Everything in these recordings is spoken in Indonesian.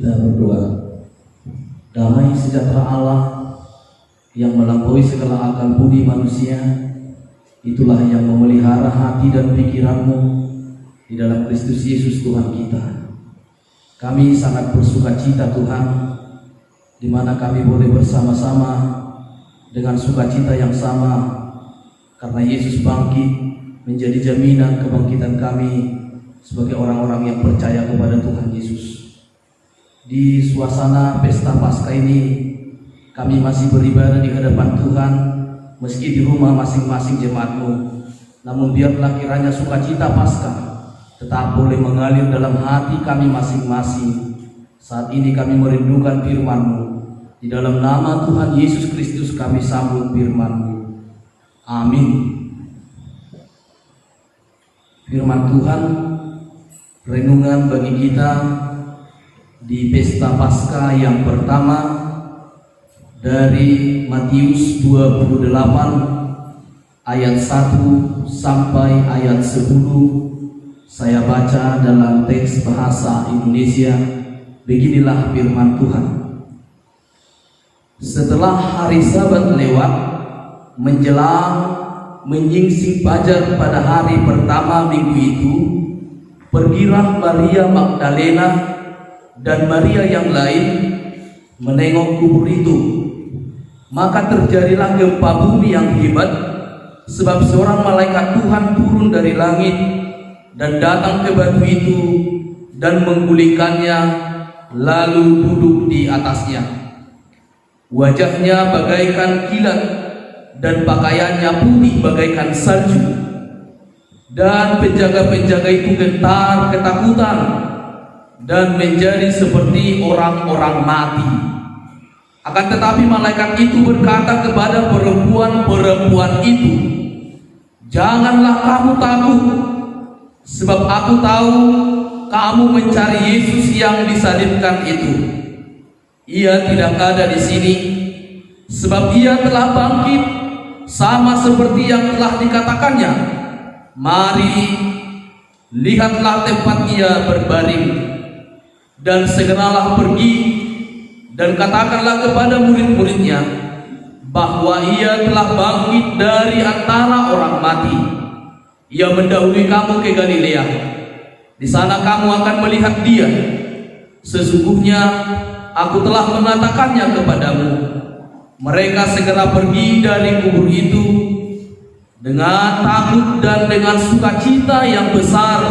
Kita berdoa. Damai sejahtera Allah yang melampaui segala akal budi manusia, itulah yang memelihara hati dan pikiranmu di dalam Kristus Yesus Tuhan kita. Kami sangat bersuka cita Tuhan, di mana kami boleh bersama-sama dengan sukacita yang sama, karena Yesus bangkit menjadi jaminan kebangkitan kami sebagai orang-orang yang percaya kepada Tuhan Yesus. Di suasana pesta Paskah ini, kami masih beribadah di hadapan Tuhan meski di rumah masing-masing jemaatmu. Namun biarlah kiranya sukacita Paskah tetap boleh mengalir dalam hati kami masing-masing. Saat ini kami merindukan firman-Mu. Di dalam nama Tuhan Yesus Kristus kami sambut firman-Mu. Amin. Firman Tuhan, renungan bagi kita di pesta Paskah yang pertama dari Matius 28 ayat 1 sampai ayat 10. Saya baca dalam teks bahasa Indonesia. Beginilah firman Tuhan. Setelah hari Sabat lewat, menjelang menyingsing fajar pada hari pertama minggu itu, pergilah Maria Magdalena dan Maria yang lain menengok kubur itu. Maka terjadilah gempa bumi yang hebat, sebab seorang malaikat Tuhan turun dari langit dan datang ke batu itu dan menggulingkannya, lalu duduk di atasnya. Wajahnya bagaikan kilat dan pakaiannya putih bagaikan salju. Dan penjaga-penjaga itu gentar ketakutan dan menjadi seperti orang-orang mati. Akan tetapi malaikat itu berkata kepada perempuan-perempuan itu, "Janganlah kamu takut, sebab aku tahu kamu mencari Yesus yang disalibkan itu. Ia tidak ada di sini, sebab ia telah bangkit, sama seperti yang telah dikatakannya. Mari, lihatlah tempat ia berbaring. Dan segeralah pergi dan katakanlah kepada murid-muridnya bahwa ia telah bangkit dari antara orang mati. Ia mendahului kamu ke Galilea. Di sana kamu akan melihat dia. Sesungguhnya aku telah mengatakannya kepadamu." Mereka segera pergi dari kubur itu dengan takut dan dengan sukacita yang besar,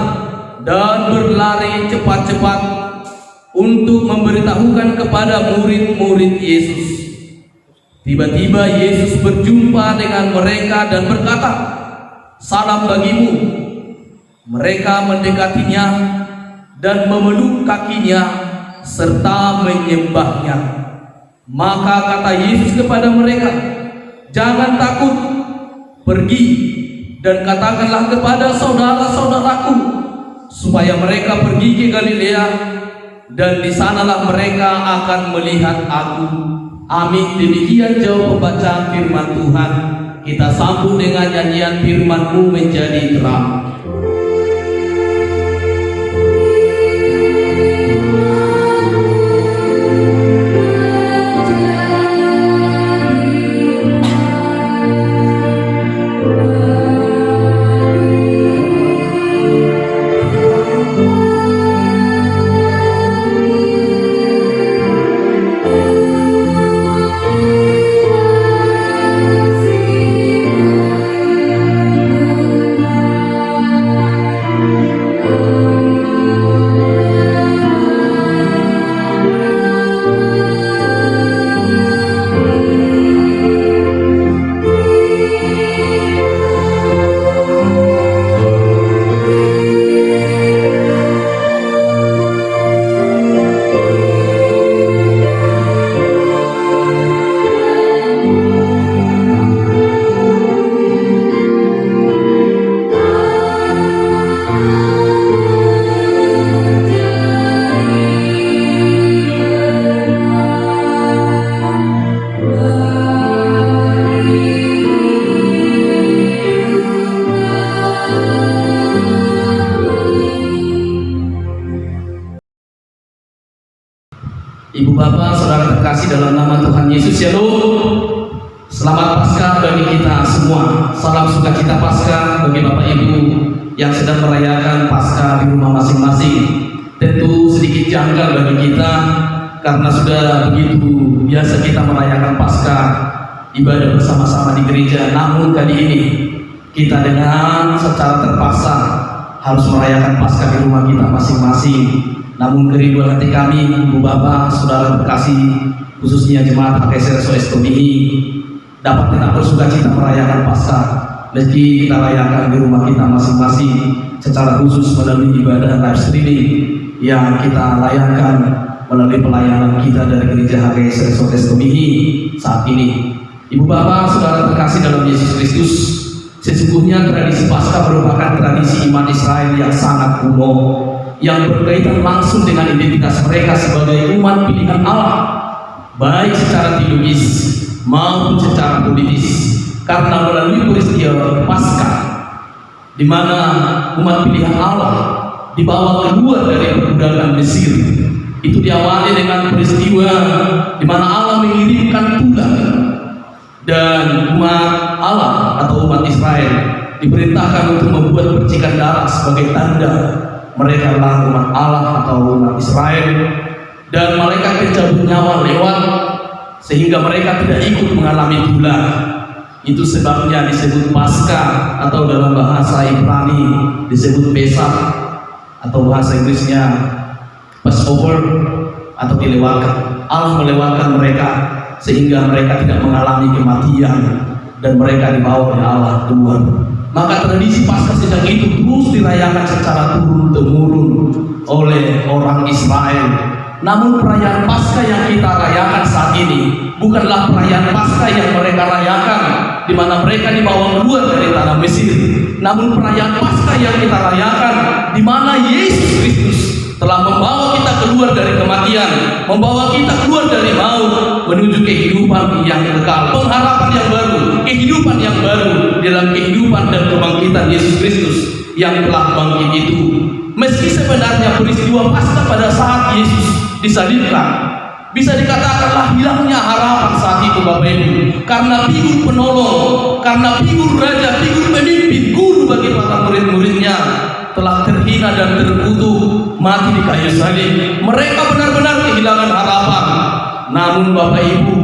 dan berlari cepat-cepat untuk memberitahukan kepada murid-murid Yesus. Tiba-tiba Yesus berjumpa dengan mereka dan berkata, "Salam bagimu." Mereka mendekatinya dan memeluk kakinya serta menyembahnya. Maka kata Yesus kepada mereka, "Jangan takut, pergi dan katakanlah kepada saudara-saudaraku supaya mereka pergi ke Galilea, dan di sanalah mereka akan melihat aku." Amin. Demikian jauh pembacaan firman Tuhan. Kita sambut dengan nyanyian firman-Mu menjadi terang. Ibu bapak, saudara terkasih dalam nama Tuhan Yesus, Shalom. Selamat Paskah bagi kita semua. Salam sukacita Paskah bagi bapak ibu yang sedang merayakan Paskah di rumah masing-masing. Tentu sedikit janggal bagi kita karena sudah begitu biasa kita merayakan Paskah ibadah bersama-sama di gereja. Namun kali ini kita dengan secara terpaksa harus merayakan Paskah di rumah kita masing-masing. Namun kerinduan hati kami, ibu bapak, saudara terkasih, khususnya jemaat HKS SOS Tomihi, dapat tetap bersukacita merayakan Paskah meski kita rayakan di rumah kita masing-masing, secara khusus melalui ibadah live streaming yang kita layangkan melalui pelayanan kita dari gereja HKS SOS Tomihi saat ini. Ibu bapak, saudara terkasih dalam Yesus Kristus, sesungguhnya tradisi Paskah merupakan tradisi iman Israel yang sangat kuno, yang berkaitan langsung dengan identitas mereka sebagai umat pilihan Allah, baik secara teologis maupun secara politis. Karena melalui peristiwa Paskah, di mana umat pilihan Allah dibawa keluar dari perbudakan Mesir, itu diawali dengan peristiwa di mana Allah mengirimkan tulah, dan umat Allah atau umat Israel diperintahkan untuk membuat percikan darah sebagai tanda mereka adalah umat Allah atau umat Israel, dan malaikat pencabut nyawa lewat sehingga mereka tidak ikut mengalami tulah. Itu sebabnya disebut Paskah, atau dalam bahasa Ibrani disebut Pesach, atau bahasa Inggrisnya Passover, atau dilewatkan. Allah melewatkan mereka sehingga mereka tidak mengalami kematian dan mereka dibawa oleh Allah keluar. Maka tradisi Paskah sejak itu terus dirayakan secara turun-temurun oleh orang Israel. Namun perayaan Paskah yang kita rayakan saat ini bukanlah perayaan Paskah yang mereka rayakan di mana mereka dibawa keluar dari tanah Mesir. Namun perayaan Paskah yang kita rayakan di mana Yesus Kristus telah membawa kita keluar dari kematian, membawa kita keluar dari maut menuju kehidupan yang kekal, pengharapan yang baru, kehidupan yang baru dalam kehidupan dan kebangkitan Yesus Kristus yang telah bangkit itu. Meski sebenarnya peristiwa Paskah pada saat Yesus disalibkan bisa dikatakanlah hilangnya harapan saat itu Bapak Ibu, karena figur penolong, karena figur raja, figur pemimpin, guru bagi para murid-muridnya telah terhina dan terkutuk, mati di kayu salib. Mereka benar-benar kehilangan harapan. Namun Bapak Ibu,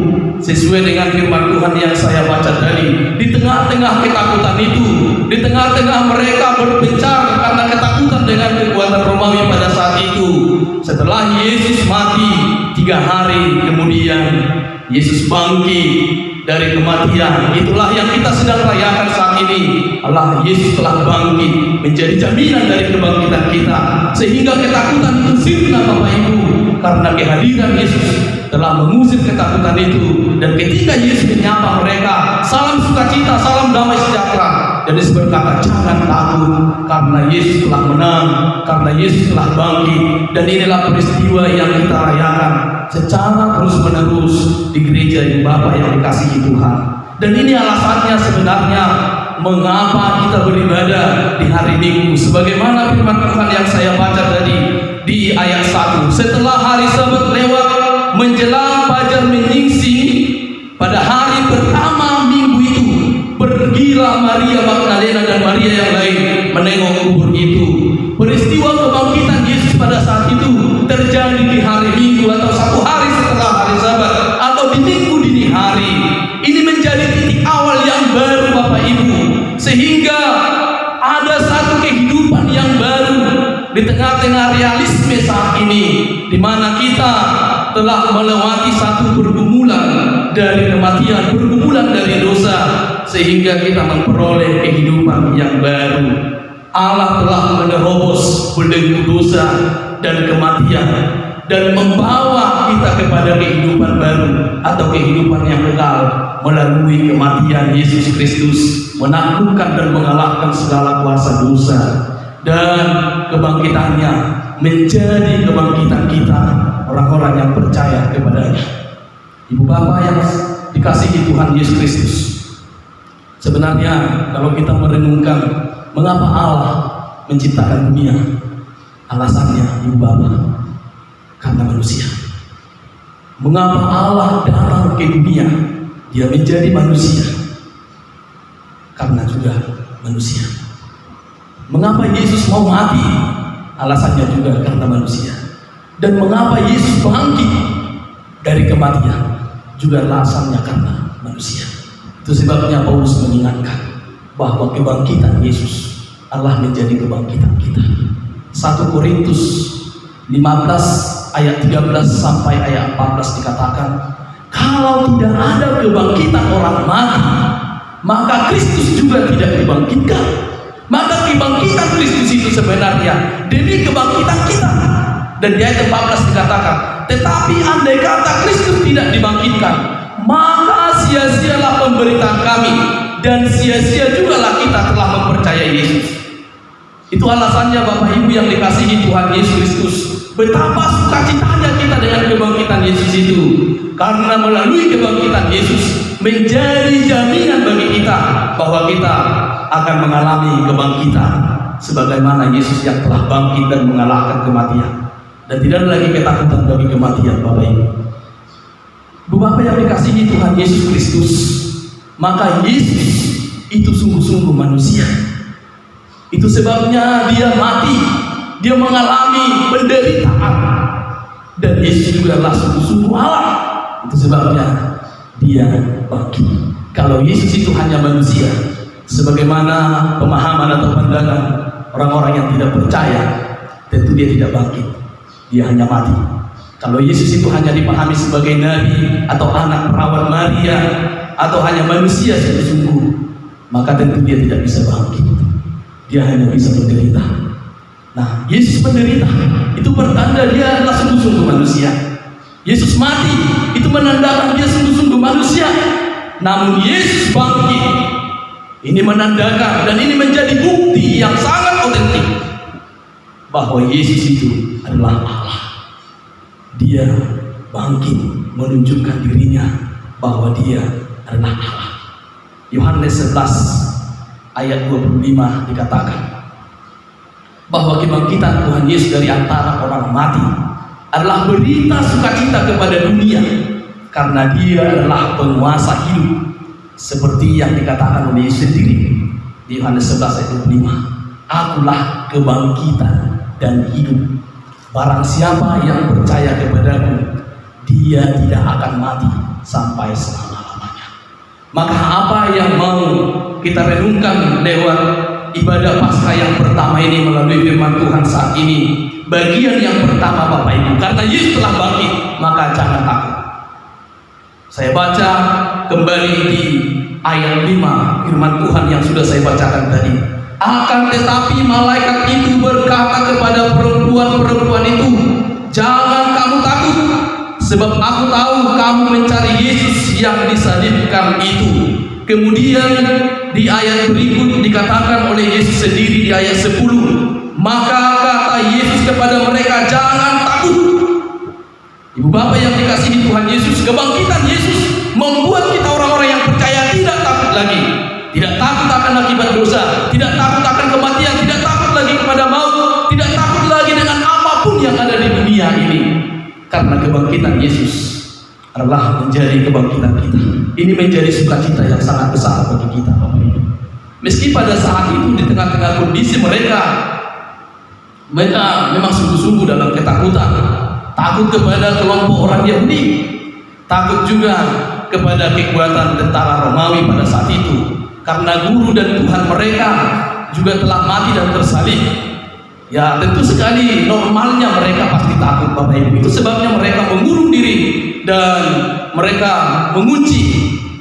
sesuai dengan firman Tuhan yang saya baca tadi, di tengah-tengah ketakutan itu, di tengah-tengah mereka berpencar karena ketakutan dengan kekuatan Romawi pada saat itu, setelah Yesus mati 3 hari kemudian Yesus bangkit dari kematian. Itulah yang kita sedang rayakan saat ini. Allah Yesus telah bangkit menjadi jaminan dari kebangkitan kita, sehingga ketakutan itu sirna Bapak Ibu, karena kehadiran Yesus telah mengusir ketakutan itu. Dan ketika Yesus menyapa mereka, salam sukacita, salam damai sejahtera, dan Yesus berkata, jangan takut, karena Yesus telah menang, karena Yesus telah bangkit. Dan inilah peristiwa yang kita rayakan secara terus menerus di gereja Ibu Bapak yang dikasihi Tuhan. Dan ini alasannya sebenarnya mengapa kita beribadah di hari Minggu, sebagaimana firman Tuhan yang saya baca tadi di ayat 1. Setelah hari Sabat lewat, menjelang fajar menyingsing, pada hari pertama minggu itu, pergilah Maria Magdalena dan Maria yang lain menengok kubur itu. Peristiwa kebangkitan Yesus pada saat itu terjadi di hari Minggu, atau 1 hari setelah hari Sabat, atau di Minggu dini hari. Ini menjadi titik awal yang baru Bapak Ibu, sehingga ada satu kehidupan yang baru di tengah-tengah realisme saat ini, di mana kita telah melewati satu pergumulan dari kematian, pergumulan dari dosa, sehingga kita memperoleh kehidupan yang baru. Allah telah menerobos belenggu dosa dan kematian dan membawa kita kepada kehidupan baru atau kehidupan yang kekal melalui kematian Yesus Kristus, menaklukkan dan mengalahkan segala kuasa dosa, dan kebangkitannya menjadi kebangkitan kita, orang-orang yang percaya kepadanya. Ibu Bapak yang dikasihi Tuhan Yesus Kristus, sebenarnya kalau kita merenungkan mengapa Allah menciptakan dunia, alasannya Ibu Bapak, karena manusia. Mengapa Allah datang ke dunia? Dia menjadi manusia karena juga manusia. Mengapa Yesus mau mati? Alasannya juga karena manusia. Dan mengapa Yesus bangkit dari kematian? Juga alasannya karena manusia. Itu sebabnya Paulus mengingatkan bahwa kebangkitan Yesus Allah menjadi kebangkitan kita. 1 Korintus 15 ayat 13 sampai ayat 14 dikatakan, kalau tidak ada kebangkitan orang mati, maka Kristus juga tidak dibangkitkan. Maka kebangkitan Kristus itu sebenarnya demi kebangkitan kita. Dan di ayat 14 dikatakan, tetapi andai kata Kristus tidak dibangkitkan, maka sia-sialah pemberitaan kami, dan sia-sia jugalah kita telah mempercayai Yesus. Itu alasannya Bapak Ibu yang dikasihi Tuhan Yesus Kristus, betapa sukacitanya kita dengan kebangkitan Yesus itu. Karena melalui kebangkitan Yesus menjadi jaminan bagi kita bahwa kita akan mengalami kebangkitan sebagaimana Yesus yang telah bangkit dan mengalahkan kematian. Dan tidak ada lagi ketakutan bagi kematian, Bapak Ibu. Bapak yang dikasihi Tuhan Yesus Kristus, maka Yesus itu sungguh-sungguh manusia. Itu sebabnya dia mati, dia mengalami penderitaan, dan Yesus juga adalah sungguh-sungguh Allah. Itu sebabnya dia bangkit. Kalau Yesus itu hanya manusia, sebagaimana pemahaman atau pandangan orang-orang yang tidak percaya, tentu dia tidak bangkit, dia hanya mati. Kalau Yesus itu hanya dipahami sebagai nabi atau anak perawan Maria atau hanya manusia sungguh-sungguh, maka tentu dia tidak bisa bangkit. Dia hanya bisa menderita. Nah, Yesus menderita itu pertanda dia adalah sungguh-sungguh manusia. Yesus mati itu menandakan dia sungguh-sungguh manusia. Namun Yesus bangkit, ini menandakan dan ini menjadi bukti yang sangat otentik bahwa Yesus itu adalah Allah. Dia bangkit menunjukkan dirinya bahwa dia adalah Allah. Yohanes 11 ayat 25 dikatakan bahwa kebangkitan Tuhan Yesus dari antara orang mati adalah berita sukacita kepada dunia, karena dia adalah penguasa hidup, seperti yang dikatakan oleh Yesus sendiri di Yohanes 11 ayat 25, akulah kebangkitan dan hidup. Barang siapa yang percaya kepadaku, dia tidak akan mati sampai selama-lamanya. Maka apa yang mau kita renungkan lewat ibadah Paskah yang pertama ini melalui firman Tuhan saat ini, bagian yang pertama Bapak Ibu, karena Yesus telah bangkit, maka jangan takut. Saya baca kembali di ayat 5 firman Tuhan yang sudah saya bacakan tadi. Akan tetapi malaikat itu berkata kepada perempuan-perempuan itu, jangan kamu takut, sebab aku tahu kamu mencari Yesus yang disalibkan itu. Kemudian di ayat berikut dikatakan oleh Yesus sendiri di ayat 10, maka kata Yesus kepada mereka, jangan takut. Ibu bapak yang dikasihi Tuhan Yesus, kebangkitan Yesus membuat kita orang-orang yang percaya tidak takut lagi. Tidak takut akan akibat dosa, tidak takut akan kematian, tidak takut lagi kepada maut, tidak takut lagi dengan apapun yang ada di dunia ini. Karena kebangkitan Yesus adalah menjadi kebangkitan kita. Ini menjadi sukacita yang sangat besar bagi kita, Bapak Ibu. Meski pada saat itu di tengah-tengah kondisi mereka memang sungguh-sungguh dalam ketakutan, takut kepada kelompok orang Yahudi, takut juga kepada kekuatan tentara Romawi pada saat itu, karena guru dan Tuhan mereka juga telah mati dan tersalib. Ya tentu sekali normalnya mereka pasti takut, Bapak Ibu. Itu sebabnya mereka mengurung diri dan mereka mengunci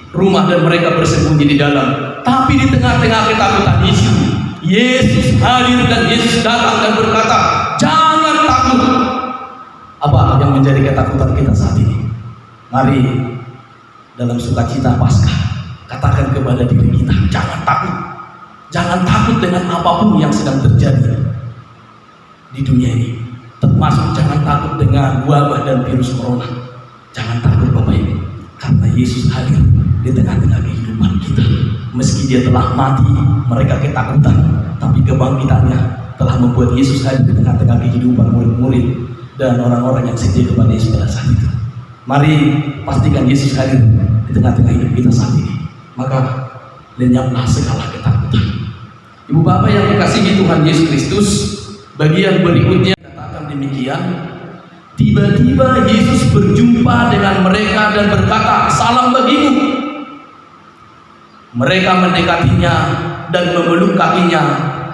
rumah dan mereka bersembunyi di dalam. Tapi di tengah-tengah ketakutan itu, Yesus hadir dan Yesus datang dan berkata, jangan takut. Apa yang menjadi ketakutan kita saat ini? Mari dalam sukacita Paskah katakan kepada diri kita, jangan takut. Jangan takut dengan apapun yang sedang terjadi di dunia ini, termasuk jangan takut dengan wabah dan virus corona. Jangan takut Bapak Ibu, karena Yesus hadir di tengah-tengah kehidupan kita. Meski dia telah mati, mereka ketakutan, tapi kebangkitannya telah membuat Yesus hadir di tengah-tengah kehidupan murid-murid dan orang-orang yang setia kepada Yesus pada saat itu. Mari pastikan Yesus hadir di tengah-tengah hidup kita saat ini. Maka lenyaplah segala ketakutan. Ibu bapak yang dikasihi Tuhan Yesus Kristus, bagian berikutnya katakan demikian. Tiba-tiba Yesus berjumpa dengan mereka dan berkata, "Salam bagimu." Mereka mendekatinya dan memeluk kakinya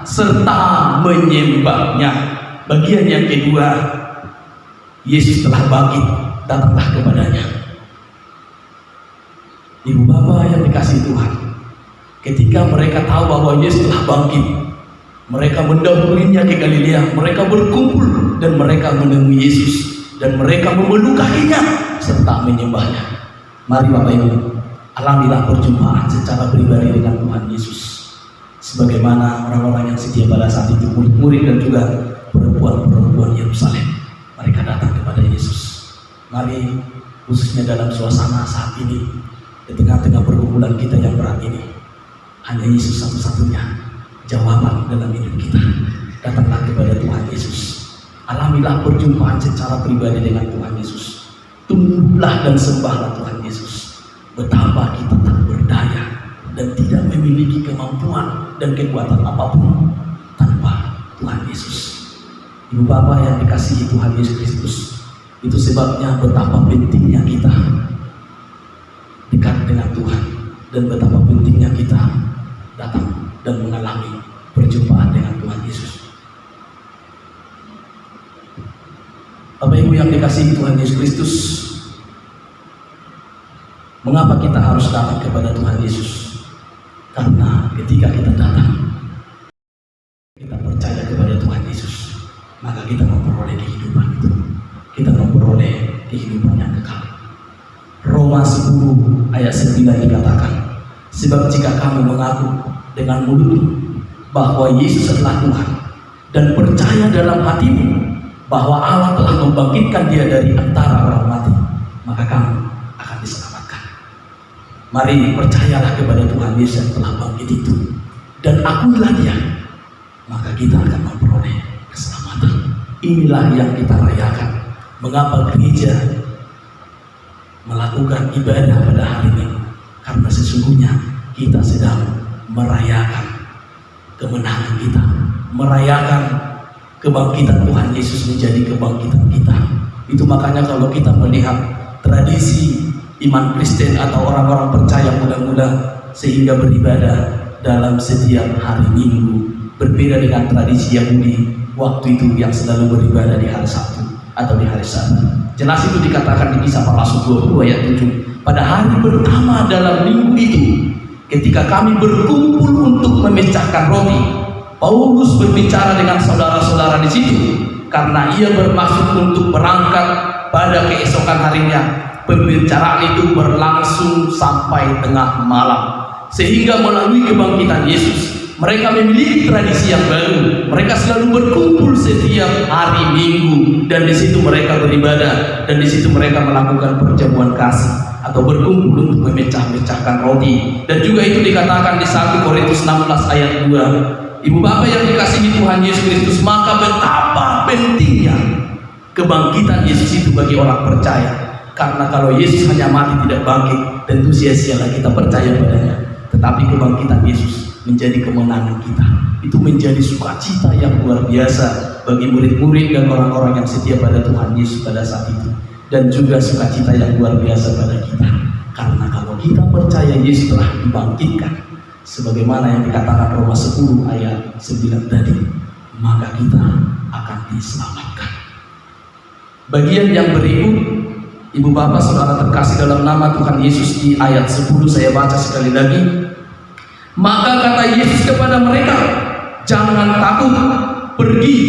serta menyembahnya. Bagian yang kedua, Yesus telah bangkit, datanglah kepadanya. Ibu bapak yang dikasihi Tuhan, ketika mereka tahu bahwa Yesus telah bangkit, mereka mendahulunya ke Galilea, mereka berkumpul dan mereka menemui Yesus dan mereka memeluk kakinya serta menyembahnya. Mari Bapak Ibu, alamilah perjumpaan secara pribadi dengan Tuhan Yesus, sebagaimana orang-orang yang setia pada saat itu, murid-murid dan juga perempuan-perempuan Yerusalem, mereka datang kepada Yesus. Mari khususnya dalam suasana saat ini, di tengah-tengah pergumulan kita yang berat ini, hanya Yesus satu-satunya jawaban dalam hidup kita. Datanglah kepada Tuhan Yesus, alamilah perjumpaan secara pribadi dengan Tuhan Yesus. Tunggulah dan sembahlah Tuhan Yesus. Betapa kita tak berdaya dan tidak memiliki kemampuan dan kekuatan apapun tanpa Tuhan Yesus. Ibu bapak yang dikasihi Tuhan Yesus Kristus, itu sebabnya betapa pentingnya kita dekat dengan Tuhan dan betapa pentingnya kita datang dan mengalami perjumpaan dengan Tuhan Yesus. Bapak Ibu yang dikasihi Tuhan Yesus Kristus, mengapa kita harus datang kepada Tuhan Yesus? Karena ketika kita datang, kita percaya kepada Tuhan Yesus, maka kita memperoleh kehidupan itu. Kita memperoleh kehidupan yang kekal. Roma 10 ayat 9 dikatakan, "Sebab jika kamu mengaku dengan mulutmu bahwa Yesus adalah Tuhan dan percaya dalam hatimu bahwa Allah telah membangkitkan Dia dari antara orang mati, maka kamu akan diselamatkan." Mari percayalah kepada Tuhan Yesus yang telah bangkit itu dan akuilah Dia, maka kita akan memperoleh keselamatan. Inilah yang kita rayakan. Mengapa gereja melakukan ibadah pada hari ini? Karena sesungguhnya kita sedang merayakan kemenangan kita, merayakan kebangkitan Tuhan Yesus menjadi kebangkitan kita. Itu makanya kalau kita melihat tradisi iman Kristen atau orang-orang percaya muda-muda sehingga beribadah dalam setiap hari Minggu, berbeda dengan tradisi Yahudi waktu itu yang selalu beribadah di hari Sabtu atau di hari Sabat. Jelas itu dikatakan di Kisah Para Rasul 20 ayat 7. Pada hari pertama dalam minggu itu, ketika kami berkumpul untuk memecahkan roti, Paulus berbicara dengan saudara-saudara di situ karena ia bermaksud untuk berangkat pada keesokan harinya. Pembicaraan itu berlangsung sampai tengah malam, sehingga melalui kebangkitan Yesus mereka memiliki tradisi yang baru. Mereka selalu berkumpul setiap hari Minggu dan di situ mereka beribadah dan di situ mereka melakukan perjamuan kasih atau berkumpul untuk memecah-mecahkan roti. Dan juga itu dikatakan di 1 Korintus 16 ayat 2. Ibu bapak yang dikasihi Tuhan Yesus Kristus, maka betapa pentingnya kebangkitan Yesus itu bagi orang percaya. Karena kalau Yesus hanya mati tidak bangkit, tentu sia-sialah kita percaya padanya. Tetapi kebangkitan Yesus menjadi kemenangan kita. Itu menjadi sukacita yang luar biasa bagi murid-murid dan orang-orang yang setia pada Tuhan Yesus pada saat itu. Dan juga sukacita yang luar biasa pada kita. Karena kalau kita percaya Yesus telah dibangkitkan, sebagaimana yang dikatakan Roma 10 ayat 9 tadi, maka kita akan diselamatkan. Bagian yang berikut, Ibu bapak saudara terkasih dalam nama Tuhan Yesus, di ayat 10 saya baca sekali lagi. Maka kata Yesus kepada mereka, "Jangan takut, pergi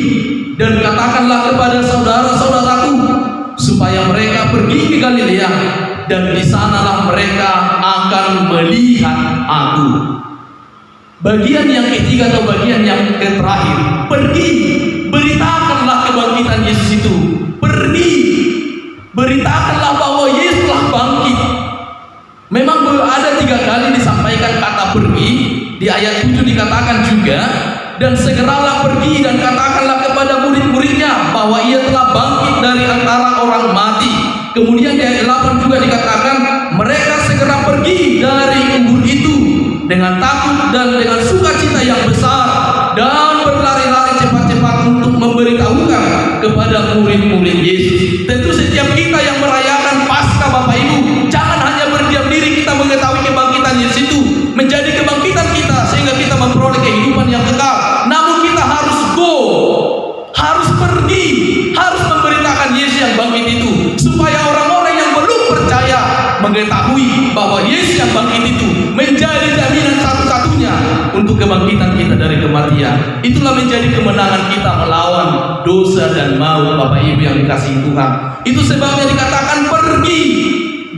dan katakanlah kepada saudara-saudaraku supaya mereka pergi ke Galilea, dan di sanalah mereka akan melihat aku." Bagian yang ketiga atau bagian yang terakhir, pergi, beritakanlah kebangkitan Yesus itu. Pergi, beritakanlah bahwa Yesus telah bangkit. Memang ada 3 kali disampaikan kata pergi. Di ayat 7 dikatakan juga, "Dan segeralah pergi dan katakanlah kepada murid-muridnya bahwa ia telah bangkit dari antara orang mati." Kemudian di ayat 8 juga dikatakan mereka segera pergi dari kubur itu dengan takut dan dengan sukacita yang besar dan berlari-lari cepat-cepat untuk memberitahukan kepada murid-murid Yesus. Tentu setiap kita yang merayakan Paskah, Bapak Ibu, jangan hanya berdiam diri kita mengetahui kebangkitan Yesus itu menjadi kebangkitan kita sehingga kita memperoleh kehidupan yang kekal. Namun kita harus harus pergi, harus memberitakan Yesus yang bangkit itu, supaya orang-orang yang belum percaya mengetahui bahwa Yesus yang bangkit itu menjadi jaminan satu-satunya untuk kebangkitan kita dari kematian. Itulah menjadi kemenangan kita melawan dosa dan maut, Bapak Ibu yang dikasihi Tuhan. Itu sebabnya dikatakan pergi,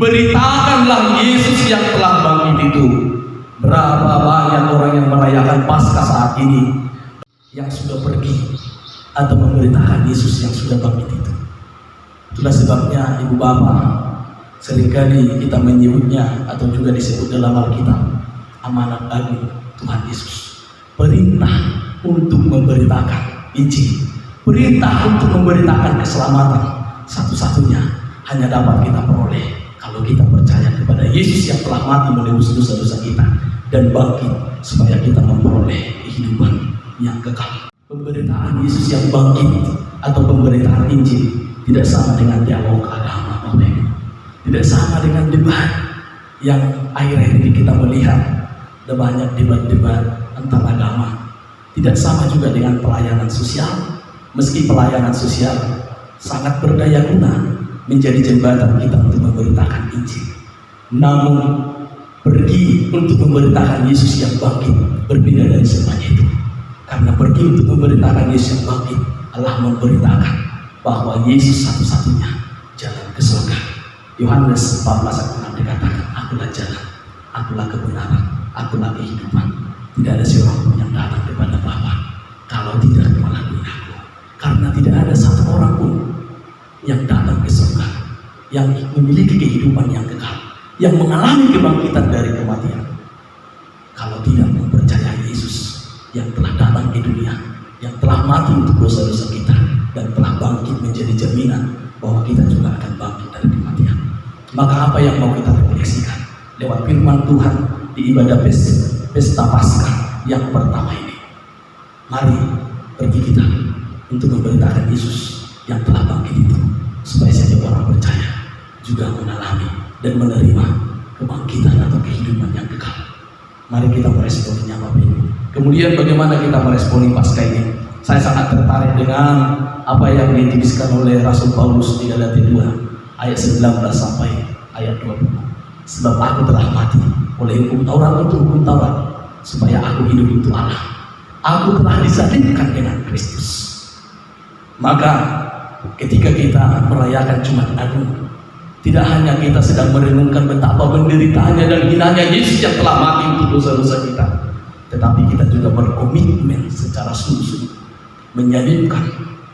beritakanlah Yesus yang telah bangkit itu. Berapa banyak orang yang merayakan Paskah saat ini yang sudah pergi atau memberitakan Yesus yang sudah bangkit itu. Itulah sebabnya Ibu Bapak, seringkali kita menyebutnya atau juga disebut dalam Alkitab amanat agung Tuhan Yesus. Perintah untuk memberitakan Injil, perintah untuk memberitakan keselamatan, satu-satunya hanya dapat kita peroleh kalau kita percaya kepada Yesus yang telah mati menebus dosa-dosa kita dan bangkit supaya kita memperoleh kehidupan yang kekal. Pemberitaan Yesus yang bangkit atau pemberitaan Injil tidak sama dengan dialog agama, Bapak Ibu. Tidak sama dengan debat yang akhir-akhir ini kita melihat ada banyak debat-debat antar agama. Tidak sama juga dengan pelayanan sosial, meski pelayanan sosial sangat berdaya guna menjadi jembatan kita untuk memberitakan Injil. Namun pergi untuk memberitakan Yesus yang bangkit berbeda dari semuanya itu. Karena pergi untuk memberitakan Yesus yang bangkit adalah memberitakan bahwa Yesus satu-satunya jalan ke surga. Yohanes 14:6 dikatakan, akulah jalan, akulah kebenaran, akulah kehidupan. Tidak ada seorang pun yang datang kepada Bapa kalau tidak melalui aku. Karena tidak ada satu orang pun yang datang ke surga, yang memiliki kehidupan yang kekal, yang mengalami kebangkitan dari kematian, kalau tidak mempercayai Yesus yang telah datang ke dunia, yang telah mati untuk dosa-dosa kita dan telah bangkit menjadi jaminan bahwa kita juga akan bangkit dari kematian. Maka apa yang mau kita refleksikan lewat firman Tuhan di ibadah pesta Paskah yang pertama ini? Mari pergi kita untuk memberitakan Yesus yang telah bangkit itu, supaya setiap orang percaya juga mengalami dan menerima kebangkitan atau kehidupan yang kekal. Mari kita meresponinya, Bapak Ibu. Kemudian bagaimana kita meresponi Paskah ini? Saya sangat tertarik dengan apa yang dituliskan oleh Rasul Paulus di Galatia 2 ayat 19 sampai ayat 20. Sebab aku telah mati oleh hukum Taurat untuk hukum Taurat, supaya aku hidup untuk Allah. Aku telah disalibkan dengan Kristus. Maka ketika kita merayakan Jumat Agung, tidak hanya kita sedang merenungkan betapa penderitaannya dan hinanya Yesus yang telah mati untuk dosa-dosa kita, tetapi kita juga berkomitmen secara sungguh-sungguh menyalibkan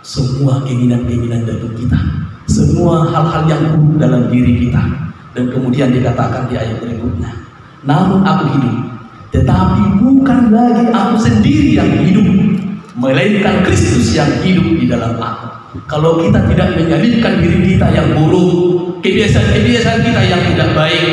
semua keinginan-keinginan dalam kita, semua hal-hal yang buruk dalam diri kita. Dan kemudian dikatakan di ayat berikutnya, namun aku hidup, tetapi bukan lagi aku sendiri yang hidup, melainkan Kristus yang hidup di dalam aku. Kalau kita tidak menyalibkan diri kita yang buruk, kebiasaan-kebiasaan kita yang tidak baik,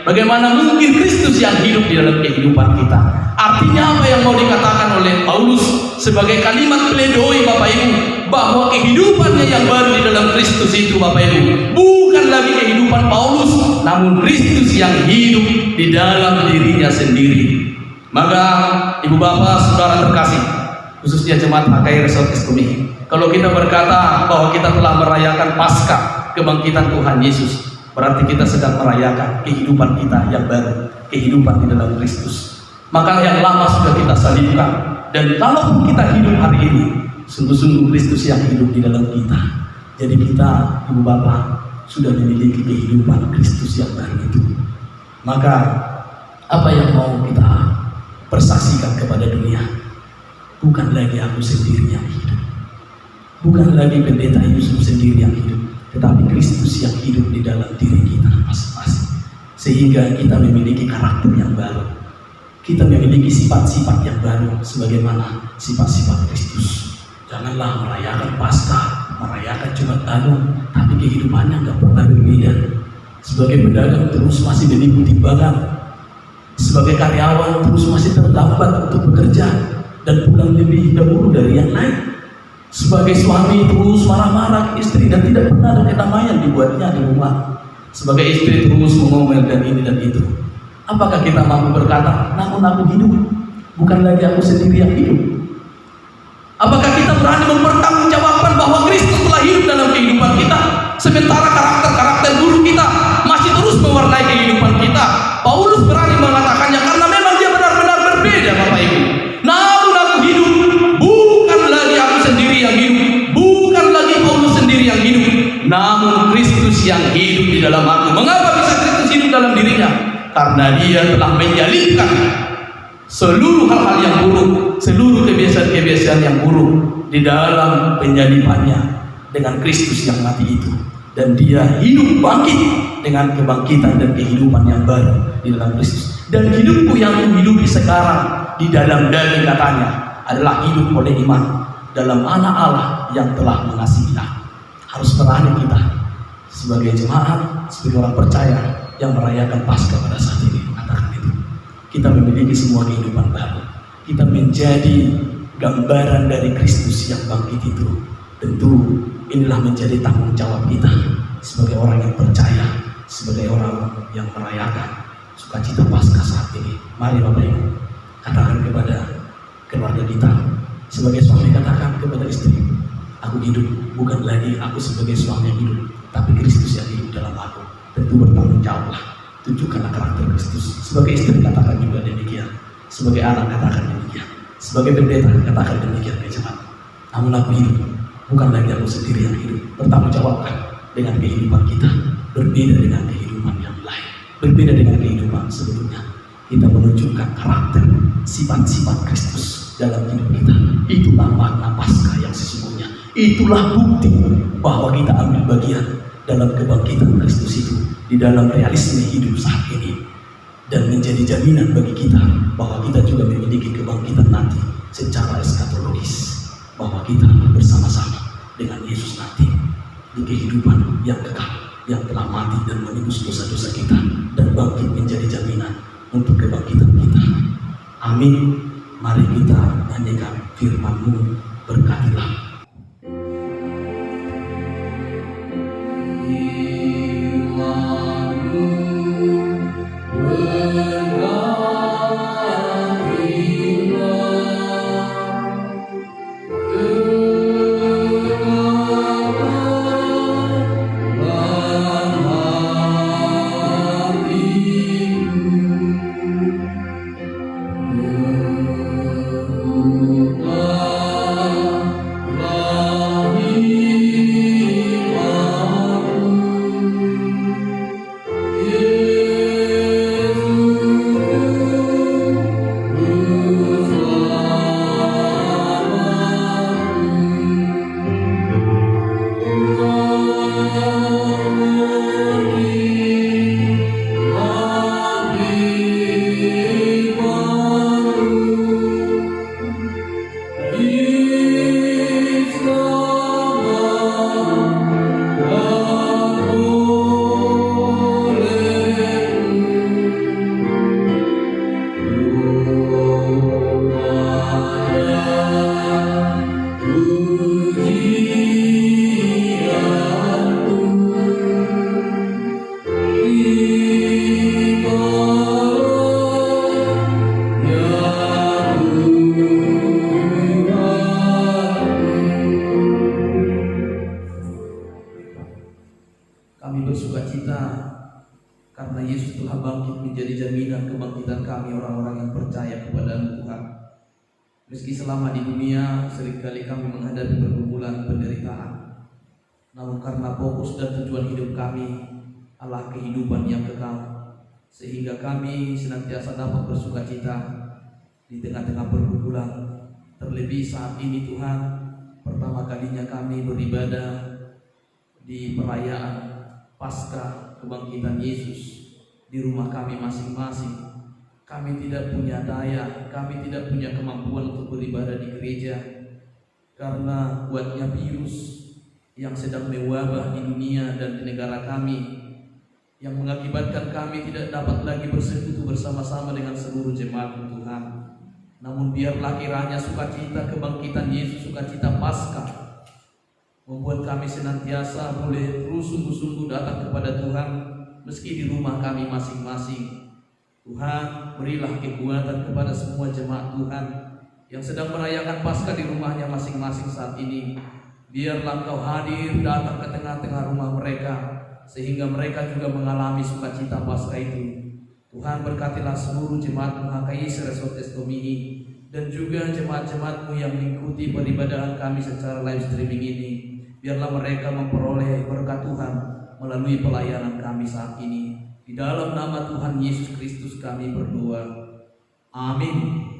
bagaimana mungkin Kristus yang hidup di dalam kehidupan kita? Artinya apa yang mau dikatakan oleh Paulus sebagai kalimat pledoi, Bapak Ibu, bahwa kehidupannya yang baru di dalam Kristus itu, Bapak Ibu, bukan lagi kehidupan Paulus, namun Kristus yang hidup di dalam dirinya sendiri. Maka Ibu Bapak, Saudara terkasih, khususnya jemaat HKI Resort Eskomik, kalau kita berkata bahwa kita telah merayakan Paskah kebangkitan Tuhan Yesus, berarti kita sedang merayakan kehidupan kita yang baru, kehidupan di dalam Kristus. Maka yang lama sudah kita salibkan, dan kalau kita hidup hari ini, sungguh-sungguh Kristus yang hidup di dalam kita. Jadi kita, Ibu Bapak, sudah memiliki kehidupan Kristus yang baru itu. Maka apa yang mau kita persaksikan kepada dunia? Bukan lagi aku sendiri yang hidup, bukan lagi pendeta Yusuf sendiri yang hidup, tetapi Kristus yang hidup di dalam diri kita masing-masing. Sehingga kita memiliki karakter yang baru, kita memiliki sifat-sifat yang baru sebagaimana sifat-sifat Kristus. Janganlah merayakan Paskah, merayakan Jumat Agung, tapi kehidupannya nggak pernah berbeda. Sebagai pedagang terus masih menipu timbangan. Sebagai karyawan terus masih terlambat untuk bekerja dan pulang lebih dahulu dari yang lain. Sebagai suami terus marah-marah ke istri dan tidak pernah ada kedamaian dibuatnya di rumah. Sebagai istri terus mengomel dan ini dan itu. Apakah kita mampu berkata, namun aku hidup, bukan lagi aku sendiri yang hidup? Apakah kita berani mempertanggungjawabkan bahwa Kristus telah hidup dalam kehidupan kita, sementara karakter-karakter buruk kita masih terus mewarnai kehidupan kita? Paulus berani mengatakannya karena memang dia benar-benar berbeda, Bapak Ibu. Namun aku hidup, bukan lagi aku sendiri yang hidup, bukan lagi Paulus sendiri yang hidup, namun Kristus yang hidup di dalam aku. Mengapa bisa Kristus hidup dalam dirinya? Karena dia telah menyalibkan seluruh hal-hal yang buruk, seluruh kebiasaan-kebiasaan yang buruk di dalam penyalibannya dengan Kristus yang mati itu, dan dia hidup bangkit dengan kebangkitan dan kehidupan yang baru di dalam Kristus. Dan hidupku yang kuhidupi sekarang di dalam daging, katanya, adalah hidup oleh iman dalam Anak Allah yang telah mengasihi aku. Harus berani kita sebagai jemaat, sebagai orang percaya yang merayakan Paskah pada saat ini, katakan itu. Kita memiliki semua kehidupan baru. Kita menjadi gambaran dari Kristus yang bangkit itu. Tentu inilah menjadi tanggung jawab kita sebagai orang yang percaya, sebagai orang yang merayakan sukacita Paskah saat ini. Mari Bapak Ibu, katakan kepada keluarga kita. Sebagai suami katakan kepada istri, aku hidup, bukan lagi aku sebagai suami yang hidup, tapi Kristus yang hidup dalam aku. Tentu bertanggung jawablah, tunjukkanlah karakter Kristus. Sebagai istri katakan juga demikian, sebagai anak katakan demikian, sebagai pendeta katakan demikian, jemaat. Namun aku hidup, bukan lagi aku sendiri yang hidup. Bertanggung jawabkan dengan kehidupan kita, berbeda dengan kehidupan yang lain, berbeda dengan kehidupan sebelumnya. Kita menunjukkan karakter, sifat-sifat Kristus dalam hidup kita. Itulah makna Paskah yang sesungguhnya. Itulah bukti bahwa kita ambil bagian dalam kebangkitan Kristus itu di dalam realisme hidup saat ini, dan menjadi jaminan bagi kita bahwa kita juga memiliki kebangkitan nanti secara eskatologis, bahwa kita bersama-sama dengan Yesus nanti di kehidupan yang kekal, yang telah mati dan menebus dosa-dosa kita dan bangkit menjadi jaminan untuk kebangkitan kita. Amin. Mari kita nyanyikan firman-Mu, berkatilah. Kami bersukacita karena Yesus telah bangkit menjadi jaminan kebangkitan kami, orang-orang yang percaya kepada Tuhan. Meski selama di dunia seringkali kami menghadapi pergumulan penderitaan, namun karena fokus dan tujuan hidup kami adalah kehidupan yang kekal, sehingga kami senantiasa dapat bersukacita di tengah-tengah pergumulan. Terlebih saat ini Tuhan, pertama kalinya kami beribadah di perayaan Paskah kebangkitan Yesus di rumah kami masing-masing. Kami tidak punya daya, kami tidak punya kemampuan untuk beribadah di gereja karena kuatnya virus yang sedang mewabah di dunia dan di negara kami, yang mengakibatkan kami tidak dapat lagi bersekutu bersama-sama dengan seluruh jemaat Tuhan. Namun biarlah kiranya sukacita kebangkitan Yesus, sukacita Paskah, membuat kami senantiasa boleh terus sungguh-sungguh datang kepada Tuhan meski di rumah kami masing-masing. Tuhan, berilah kekuatan kepada semua jemaat Tuhan yang sedang merayakan Paskah di rumahnya masing-masing saat ini. Biarlah Engkau hadir datang ke tengah-tengah rumah mereka, sehingga mereka juga mengalami sukacita Paskah itu. Tuhan, berkatilah seluruh jemaat HKI Resortes Domini dan juga jemaat-jemaat-Mu yang mengikuti peribadahan kami secara live streaming ini. Biarlah mereka memperoleh berkat Tuhan melalui pelayanan kami saat ini. Di dalam nama Tuhan Yesus Kristus kami berdoa. Amin.